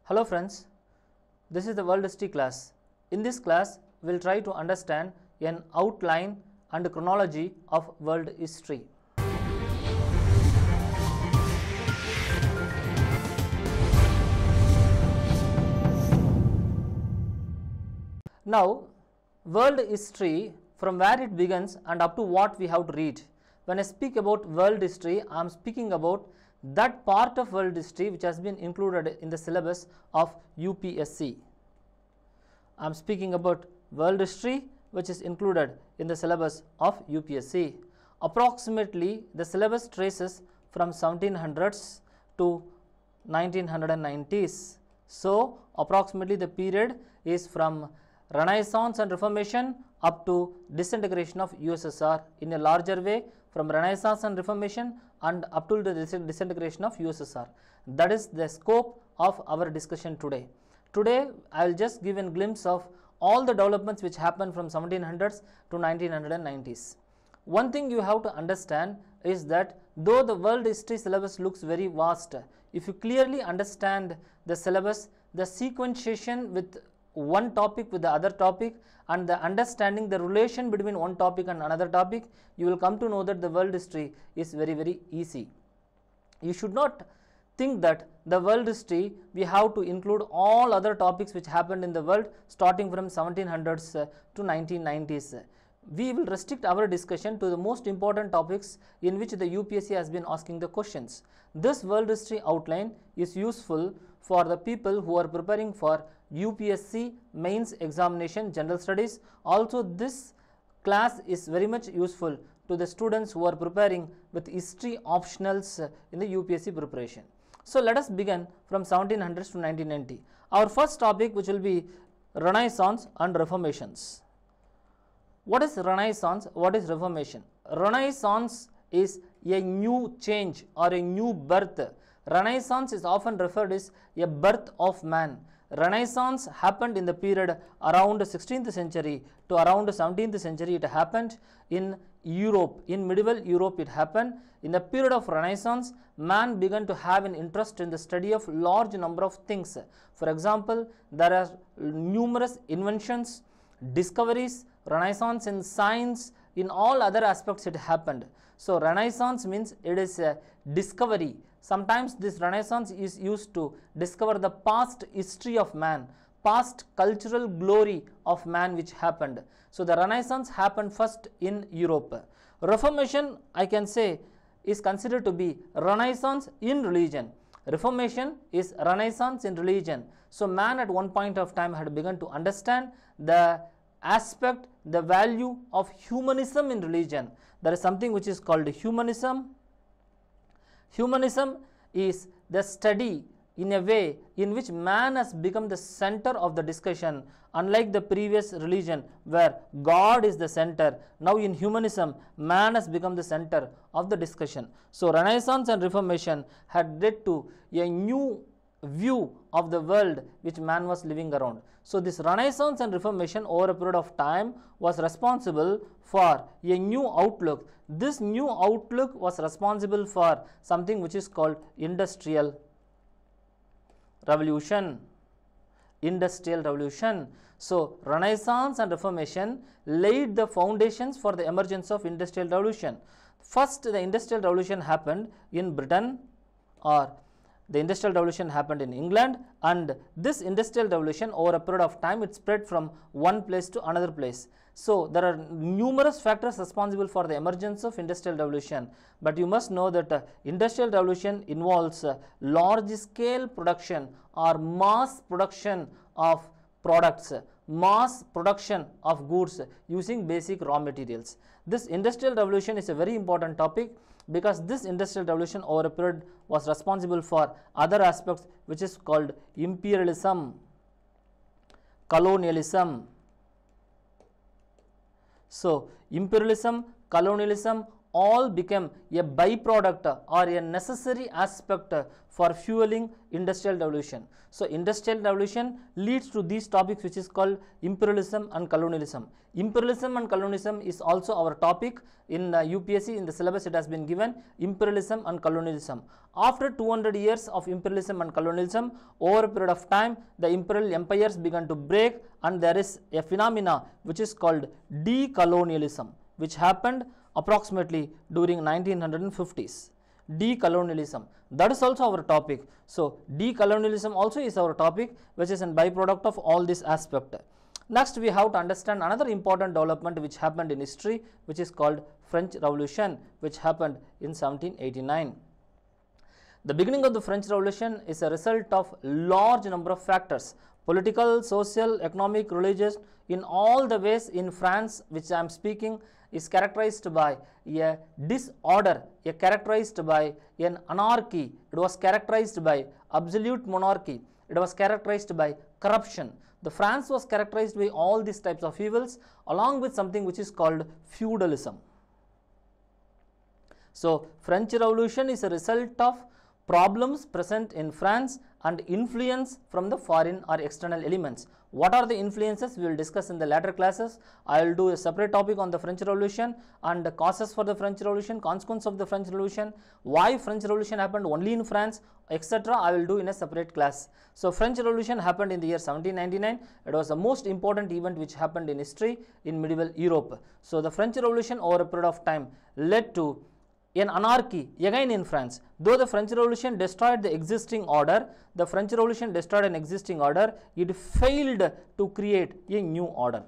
Hello friends, this is the World History class. In this class, we will try to understand an outline and chronology of world history. Now, world history, from where it begins and up to what we have to read. When I speak about world history, I am speaking about that part of world history which has been included in the syllabus of UPSC. I am speaking about world history which is included in the syllabus of UPSC. Approximately the syllabus traces from 1700s to 1990s. So approximately the period is from Renaissance and Reformation up to disintegration of USSR. In a larger way, from Renaissance and Reformation and up to the disintegration of USSR. That is the scope of our discussion today. Today, I will just give a glimpse of all the developments which happened from 1700s to 1990s. One thing you have to understand is that though the world history syllabus looks very vast, if you clearly understand the syllabus, the sequentiation with one topic with the other topic and the understanding the relation between one topic and another topic, you will come to know that the world history is very easy. You should not think that the world history we have to include all other topics which happened in the world starting from 1700s to 1990s. We will restrict our discussion to the most important topics in which the UPSC has been asking the questions. This world history outline is useful for the people who are preparing for UPSC mains examination general studies. Also, this class is very much useful to the students who are preparing with history optionals in the UPSC preparation. So let us begin from 1700s to 1990. Our first topic, which will be Renaissance and Reformations. What is Renaissance? What is Reformation? Renaissance is a new change or a new birth. Renaissance is often referred as a birth of man. Renaissance happened in the period around 16th century to around 17th century. It happened in Europe, in medieval Europe it happened. In the period of Renaissance, man began to have an interest in the study of large number of things. For example, there are numerous inventions, discoveries, Renaissance in science, in all other aspects it happened. So Renaissance means it is a discovery. Sometimes this Renaissance is used to discover the past history of man, past cultural glory of man which happened. So the Renaissance happened first in Europe. Reformation, I can say, is considered to be Renaissance in religion. Reformation is Renaissance in religion. So man at one point of time had begun to understand the aspect, the value of humanism in religion. There is something which is called humanism. Humanism is the study in a way in which man has become the center of the discussion, unlike the previous religion where God is the center. Now in humanism, man has become the center of the discussion. So Renaissance and Reformation had led to a new view of the world which man was living around. So this Renaissance and Reformation over a period of time was responsible for a new outlook. This new outlook was responsible for something which is called Industrial Revolution. Industrial Revolution. So Renaissance and Reformation laid the foundations for the emergence of Industrial Revolution. First, the Industrial Revolution happened in Britain, or the Industrial Revolution happened in England, and this Industrial Revolution over a period of time it spread from one place to another place. So there are numerous factors responsible for the emergence of Industrial Revolution, but you must know that Industrial Revolution involves large scale production or mass production of products, mass production of goods using basic raw materials. This Industrial Revolution is a very important topic because this Industrial Revolution over a period was responsible for other aspects which is called imperialism, colonialism. So imperialism, colonialism, all became a byproduct or a necessary aspect for fueling industrial revolution. So industrial revolution leads to these topics, which is called imperialism and colonialism. Imperialism and colonialism is also our topic in UPSC. In the syllabus it has been given, imperialism and colonialism. After 200 years of imperialism and colonialism, over a period of time the imperial empires began to break, and there is a phenomena which is called decolonialism, which happened approximately during 1950s. Decolonialism, that is also our topic. So decolonialism also is our topic, which is a byproduct of all this aspect. Next we have to understand another important development which happened in history, which is called French Revolution, which happened in 1789. The beginning of the French Revolution is a result of large number of factors, political, social, economic, religious. In all the ways in France which I am speaking is characterized by a disorder, characterized by an anarchy. It was characterized by absolute monarchy. It was characterized by corruption. The France was characterized by all these types of evils, along with something which is called feudalism. So French Revolution is a result of problems present in France and influence from the foreign or external elements. What are the influences we will discuss in the later classes. I will do a separate topic on the French Revolution and the causes for the French Revolution, consequence of the French Revolution, why French Revolution happened only in France, etc. I will do in a separate class. So French Revolution happened in the year 1799. It was the most important event which happened in history in medieval Europe. So the French Revolution over a period of time led to an anarchy again in France. Though the French Revolution destroyed the existing order, it failed to create a new order.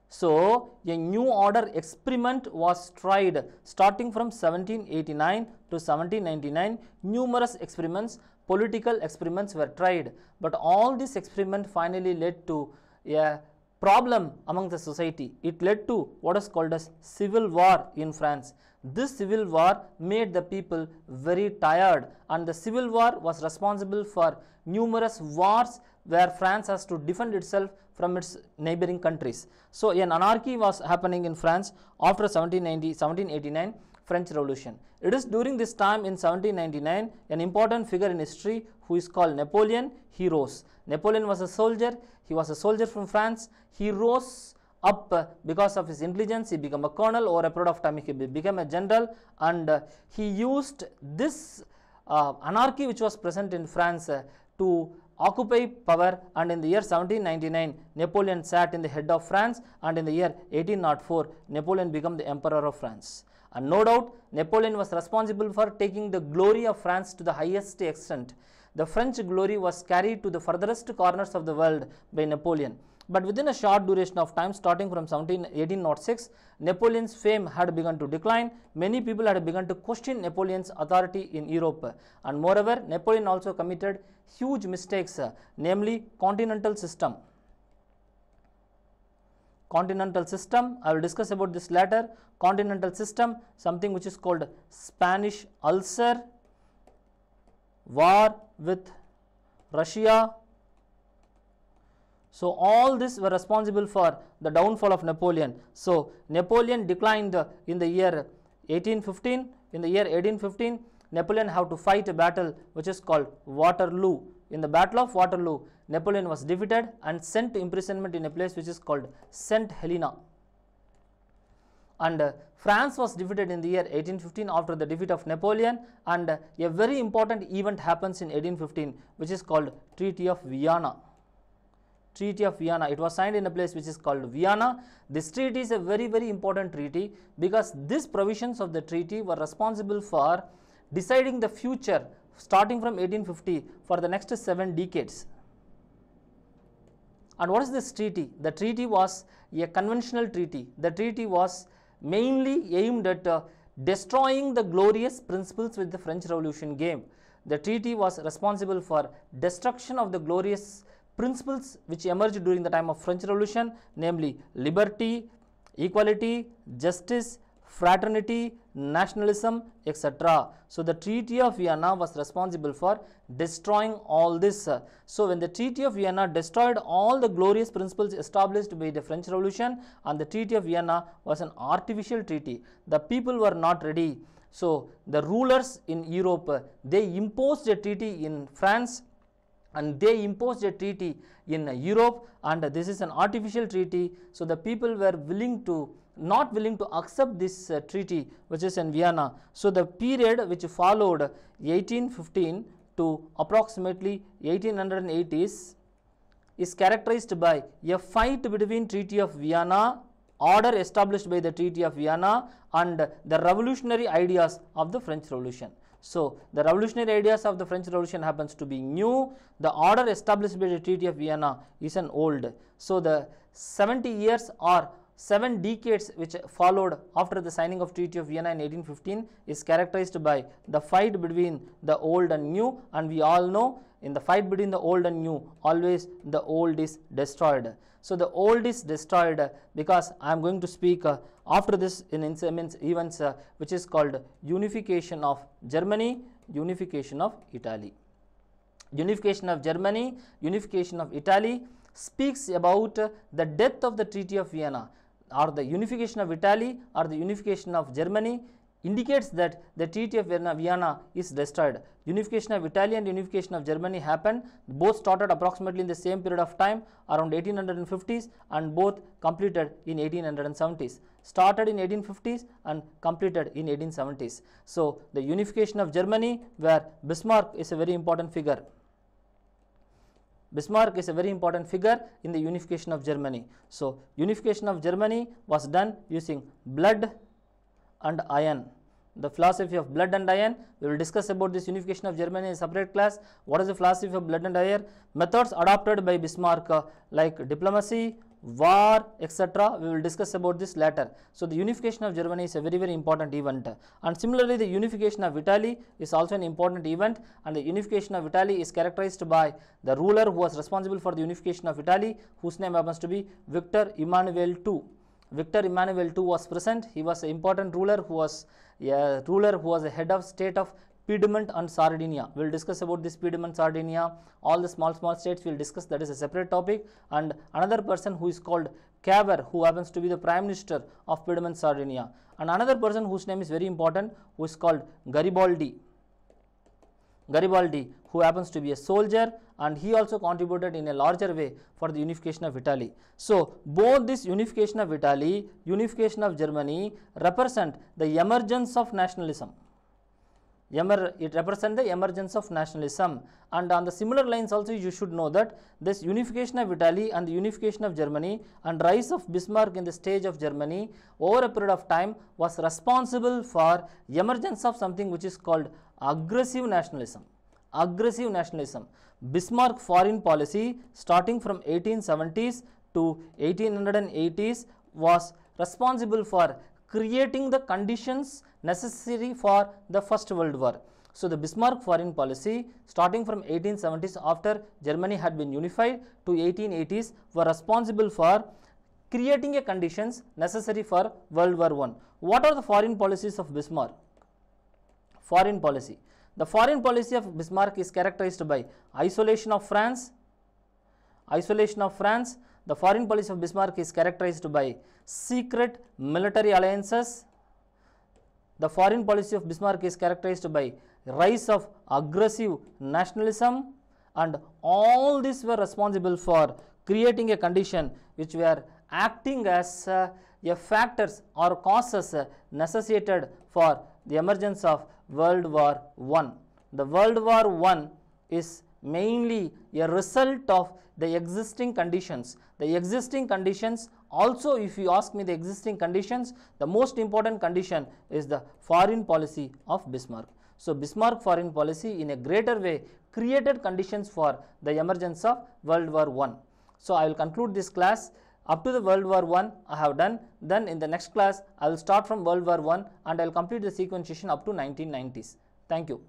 So a new order experiment was tried starting from 1789 to 1799. Numerous experiments, political experiments were tried, but all these experiments finally led to a problem among the society. It led to what is called as civil war in France. This civil war made the people very tired, and the civil war was responsible for numerous wars where France has to defend itself from its neighboring countries. So an anarchy was happening in France after 1789 French Revolution. It is during this time in 1799 an important figure in history who is called Napoleon. He rose. Napoleon was a soldier. He was a soldier from France. He rose up because of his intelligence. He became a colonel. Over a period of time he became a general, and he used this anarchy which was present in France to occupy power, and in the year 1799 Napoleon sat in the head of France, and in the year 1804 Napoleon became the emperor of France. And no doubt Napoleon was responsible for taking the glory of France to the highest extent. The French glory was carried to the furthest corners of the world by Napoleon. But within a short duration of time, starting from 1806, Napoleon's fame had begun to decline. Many people had begun to question Napoleon's authority in Europe. And moreover, Napoleon also committed huge mistakes, namely continental system. Continental system, I will discuss about this later. Continental system, something which is called Spanish ulcer, war with Russia. So all this were responsible for the downfall of Napoleon. So Napoleon declined in the year 1815. In the year 1815, Napoleon had to fight a battle which is called Waterloo. In the Battle of Waterloo, Napoleon was defeated and sent to imprisonment in a place which is called St. Helena. And France was defeated in the year 1815 after the defeat of Napoleon, and a very important event happens in 1815 which is called Treaty of Vienna. Treaty of Vienna. It was signed in a place which is called Vienna. This treaty is a very, very important treaty because these provisions of the treaty were responsible for deciding the future starting from 1850 for the next 7 decades. And what is this treaty? The treaty was a conventional treaty. The treaty was mainly aimed at destroying the glorious principles which the French Revolution gave. The treaty was responsible for destruction of the glorious principles which emerged during the time of French Revolution, namely liberty, equality, justice, fraternity, nationalism, etc. So the Treaty of Vienna was responsible for destroying all this. So when the Treaty of Vienna destroyed all the glorious principles established by the French Revolution, and the Treaty of Vienna was an artificial treaty, the people were not ready. So the rulers in Europe, they imposed a treaty in France, and they imposed a treaty in Europe, and this is an artificial treaty. So the people were not willing to accept this treaty which is in Vienna. So the period which followed 1815 to approximately 1880s is characterized by a fight between Treaty of Vienna, order established by the Treaty of Vienna, and the revolutionary ideas of the French Revolution. So the revolutionary ideas of the French Revolution happens to be new. The order established by the Treaty of Vienna is an old. So the 70 years or 7 decades which followed after the signing of Treaty of Vienna in 1815 is characterized by the fight between the old and new, and we all know in the fight between the old and new, always the old is destroyed. So the old is destroyed because I am going to speak after this in events which is called unification of Germany, unification of Italy. Unification of Germany, unification of Italy speaks about the death of the Treaty of Vienna, or the unification of Italy or the unification of Germany indicates that the Treaty of Vienna is destroyed. Unification of Italy and unification of Germany happened. Both started approximately in the same period of time, around 1850s, and both completed in 1870s. Started in 1850s and completed in 1870s. So the unification of Germany, where Bismarck is a very important figure. Bismarck is a very important figure in the unification of Germany. So unification of Germany was done using blood and iron. The philosophy of blood and iron, we will discuss about this unification of Germany in a separate class. What is the philosophy of blood and iron? Methods adopted by Bismarck like diplomacy, war, etc. We will discuss about this later. So the unification of Germany is a very, very important event, and similarly the unification of Italy is also an important event, and the unification of Italy is characterized by the ruler who was responsible for the unification of Italy, whose name happens to be Victor Emmanuel II. Victor Emmanuel II was present. He was an important ruler who was a head of state of Piedmont and Sardinia. We will discuss about this Piedmont, Sardinia, all the small states we will discuss, that is a separate topic. And another person who is called Cavour, who happens to be the Prime Minister of Piedmont, Sardinia. And another person whose name is very important, who is called Garibaldi. Garibaldi, who happens to be a soldier, and he also contributed in a larger way for the unification of Italy. So both this unification of Italy, unification of Germany represent the emergence of nationalism. It represents the emergence of nationalism, and on the similar lines also you should know that this unification of Italy and the unification of Germany and rise of Bismarck in the stage of Germany over a period of time was responsible for emergence of something which is called aggressive nationalism. Aggressive nationalism. Bismarck foreign policy starting from 1870s to 1880s was responsible for creating the conditions necessary for the First World War. So the Bismarck foreign policy starting from 1870s, after Germany had been unified, to 1880s were responsible for creating a conditions necessary for World War I. What are the foreign policies of Bismarck? Foreign policy. The foreign policy of Bismarck is characterized by isolation of France. Isolation of France. The foreign policy of Bismarck is characterized by secret military alliances. The foreign policy of Bismarck is characterized by rise of aggressive nationalism, and all these were responsible for creating a condition which were acting as a factors or causes necessitated for the emergence of World War I. The World War I is mainly a result of the existing conditions. The existing conditions also, if you ask me the existing conditions, the most important condition is the foreign policy of Bismarck. So Bismarck foreign policy in a greater way created conditions for the emergence of World War I. So I will conclude this class. Up to the World War I have done. Then in the next class I will start from World War I and I will complete the sequentiation up to 1990s. Thank you.